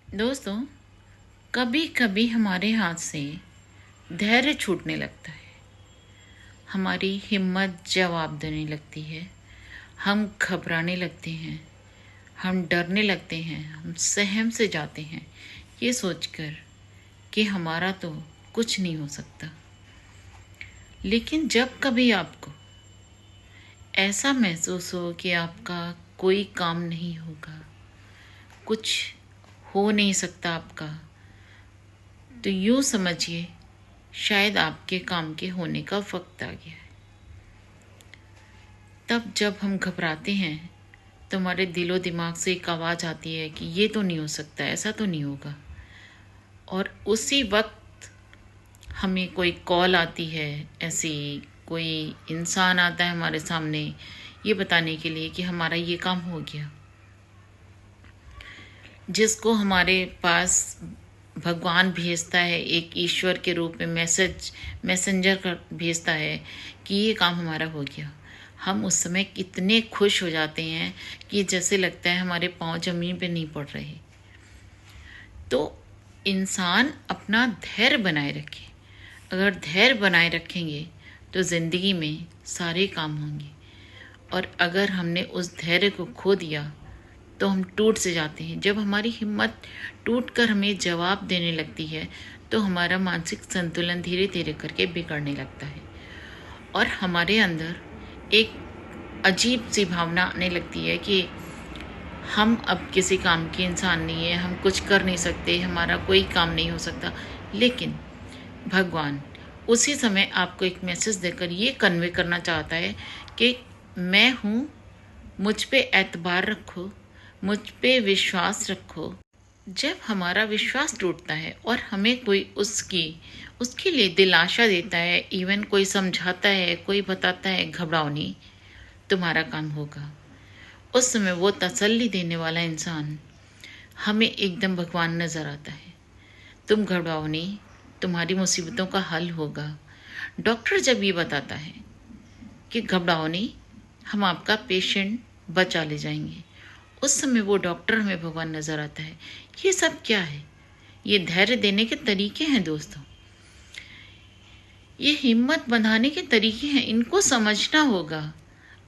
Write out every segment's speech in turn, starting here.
दोस्तों, कभी कभी हमारे हाथ से धैर्य छूटने लगता है। हमारी हिम्मत जवाब देने लगती है। हम घबराने लगते हैं, हम डरने लगते हैं, हम सहम से जाते हैं ये सोचकर कि हमारा तो कुछ नहीं हो सकता। लेकिन जब कभी आपको ऐसा महसूस हो कि आपका कोई काम नहीं होगा, कुछ हो नहीं सकता आपका, तो यूँ समझिए शायद आपके काम के होने का वक्त आ गया है। तब जब हम घबराते हैं तो हमारे दिलो दिमाग से एक आवाज़ आती है कि ये तो नहीं हो सकता, ऐसा तो नहीं होगा। और उसी वक्त हमें कोई कॉल आती है, ऐसी कोई इंसान आता है हमारे सामने ये बताने के लिए कि हमारा ये काम हो गया, जिसको हमारे पास भगवान भेजता है, एक ईश्वर के रूप में मैसेंजर कर भेजता है कि ये काम हमारा हो गया। हम उस समय कितने खुश हो जाते हैं कि जैसे लगता है हमारे पाँव जमीन पे नहीं पड़ रहे। तो इंसान अपना धैर्य बनाए रखे। अगर धैर्य बनाए रखेंगे तो ज़िंदगी में सारे काम होंगे। और अगर हमने उस धैर्य को खो दिया तो हम टूट से जाते हैं। जब हमारी हिम्मत टूट कर हमें जवाब देने लगती है तो हमारा मानसिक संतुलन धीरे धीरे करके बिगड़ने लगता है और हमारे अंदर एक अजीब सी भावना आने लगती है कि हम अब किसी काम के इंसान नहीं है, हम कुछ कर नहीं सकते, हमारा कोई काम नहीं हो सकता। लेकिन भगवान उसी समय आपको एक मैसेज देकर ये कन्वे करना चाहता है कि मैं हूँ, मुझ पे एतबार रखो, मुझ पे विश्वास रखो। जब हमारा विश्वास टूटता है और हमें कोई उसके लिए दिलासा देता है, इवन कोई समझाता है, कोई बताता है घबराओ नहीं, तुम्हारा काम होगा, उस समय वो तसल्ली देने वाला इंसान हमें एकदम भगवान नज़र आता है। तुम घबराओ नहीं, तुम्हारी मुसीबतों का हल होगा। डॉक्टर जब ये बताता है कि घबराओ नहीं, हम आपका पेशेंट बचा ले जाएंगे, उस समय वो डॉक्टर हमें भगवान नज़र आता है। ये सब क्या है? ये धैर्य देने के तरीके हैं दोस्तों, ये हिम्मत बंधाने के तरीके हैं, इनको समझना होगा।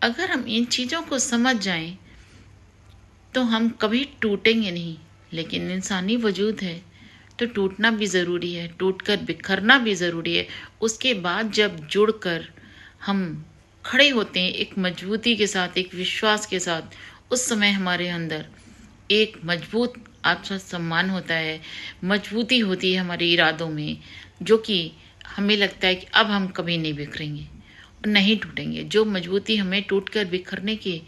अगर हम इन चीज़ों को समझ जाएं तो हम कभी टूटेंगे नहीं। लेकिन इंसानी वजूद है तो टूटना भी ज़रूरी है, टूटकर बिखरना भी ज़रूरी है। उसके बाद जब जुड़कर हम खड़े होते हैं एक मजबूती के साथ, एक विश्वास के साथ, उस समय हमारे अंदर एक मजबूत आत्मसम्मान होता है, मजबूती होती है हमारे इरादों में, जो कि हमें लगता है कि अब हम कभी नहीं बिखरेंगे और नहीं टूटेंगे। जो मजबूती हमें टूटकर बिखरने के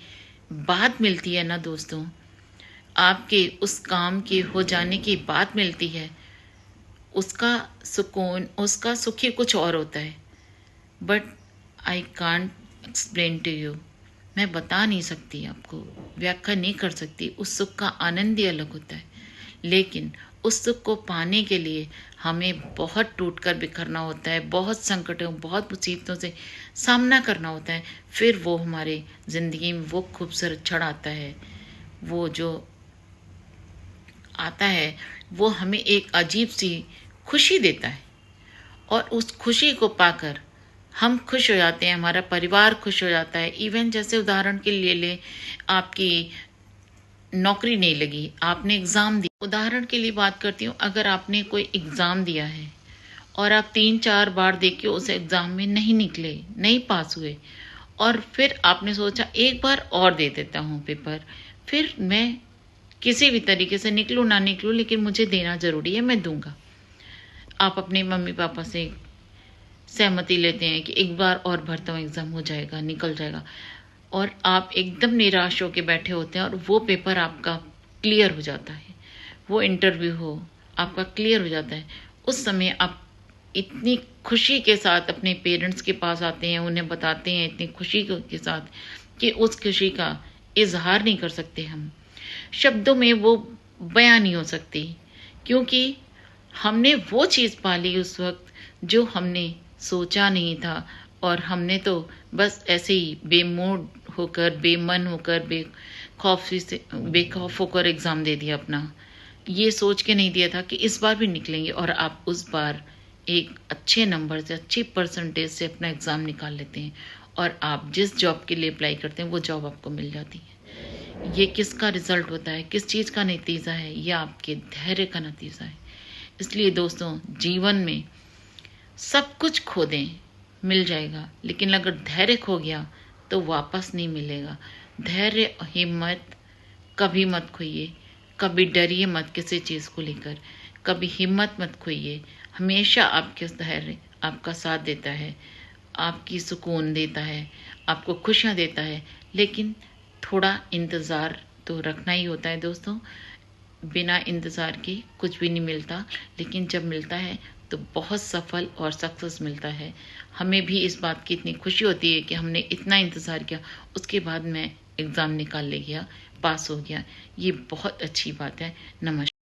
बाद मिलती है ना दोस्तों, आपके उस काम के हो जाने के बाद मिलती है, उसका सुकून, उसका सुख ही कुछ और होता है। But I can't explain to you, मैं बता नहीं सकती आपको, व्याख्या नहीं कर सकती। उस सुख का आनंद ही अलग होता है। लेकिन उस सुख को पाने के लिए हमें बहुत टूट कर बिखरना होता है, बहुत संकटों, बहुत मुसीबतों से सामना करना होता है। फिर वो हमारे ज़िंदगी में वो खूबसूरत क्षण आता है, वो जो आता है वो हमें एक अजीब सी खुशी देता है। और उस खुशी को पाकर हम खुश हो जाते हैं, हमारा परिवार खुश हो जाता है। इवन जैसे उदाहरण के लिए ले, आपकी नौकरी नहीं लगी, आपने एग्ज़ाम दिया। उदाहरण के लिए बात करती हूँ, अगर आपने कोई एग्ज़ाम दिया है और आप 3-4 बार दे के उस एग्ज़ाम में नहीं निकले, नहीं पास हुए, और फिर आपने सोचा एक बार और दे देता हूँ पेपर, फिर मैं किसी भी तरीके से निकलूँ ना निकलूँ लेकिन मुझे देना ज़रूरी है, मैं दूंगा। आप अपने मम्मी पापा से सहमति लेते हैं कि एक बार और भरता हूँ, एग्ज़ाम हो जाएगा, निकल जाएगा, और आप एकदम निराश होकर बैठे होते हैं और वो पेपर आपका क्लियर हो जाता है, वो इंटरव्यू हो आपका क्लियर हो जाता है। उस समय आप इतनी खुशी के साथ अपने पेरेंट्स के पास आते हैं, उन्हें बताते हैं इतनी खुशी के साथ कि उस खुशी का इजहार नहीं कर सकते हम, शब्दों में वो बयां नहीं हो सकती, क्योंकि हमने वो चीज़ पाली उस वक्त जो हमने सोचा नहीं था। और हमने तो बस ऐसे ही बेमूड होकर, बेमन होकर, बेखौफ होकर एग्ज़ाम दे दिया अपना। ये सोच के नहीं दिया था कि इस बार भी निकलेंगे, और आप उस बार एक अच्छे नंबर से, अच्छी परसेंटेज से अपना एग्ज़ाम निकाल लेते हैं और आप जिस जॉब के लिए अप्लाई करते हैं वो जॉब आपको मिल जाती है। ये किसका रिजल्ट होता है, किस चीज़ का नतीजा है? ये आपके धैर्य का नतीजा है। इसलिए दोस्तों, जीवन में सब कुछ खो दें, मिल जाएगा, लेकिन अगर धैर्य खो गया तो वापस नहीं मिलेगा। धैर्य, हिम्मत कभी मत खोइए, कभी डरिए मत किसी चीज़ को लेकर, कभी हिम्मत मत खोइए। हमेशा आपके धैर्य आपका साथ देता है, आपकी सुकून देता है, आपको खुशियाँ देता है। लेकिन थोड़ा इंतज़ार तो रखना ही होता है दोस्तों। बिना इंतज़ार के कुछ भी नहीं मिलता, लेकिन जब मिलता है तो बहुत सफल और सक्सेस मिलता है। हमें भी इस बात की इतनी खुशी होती है कि हमने इतना इंतज़ार किया, उसके बाद मैं एग्ज़ाम निकाल ले गया, पास हो गया। ये बहुत अच्छी बात है। नमस्कार।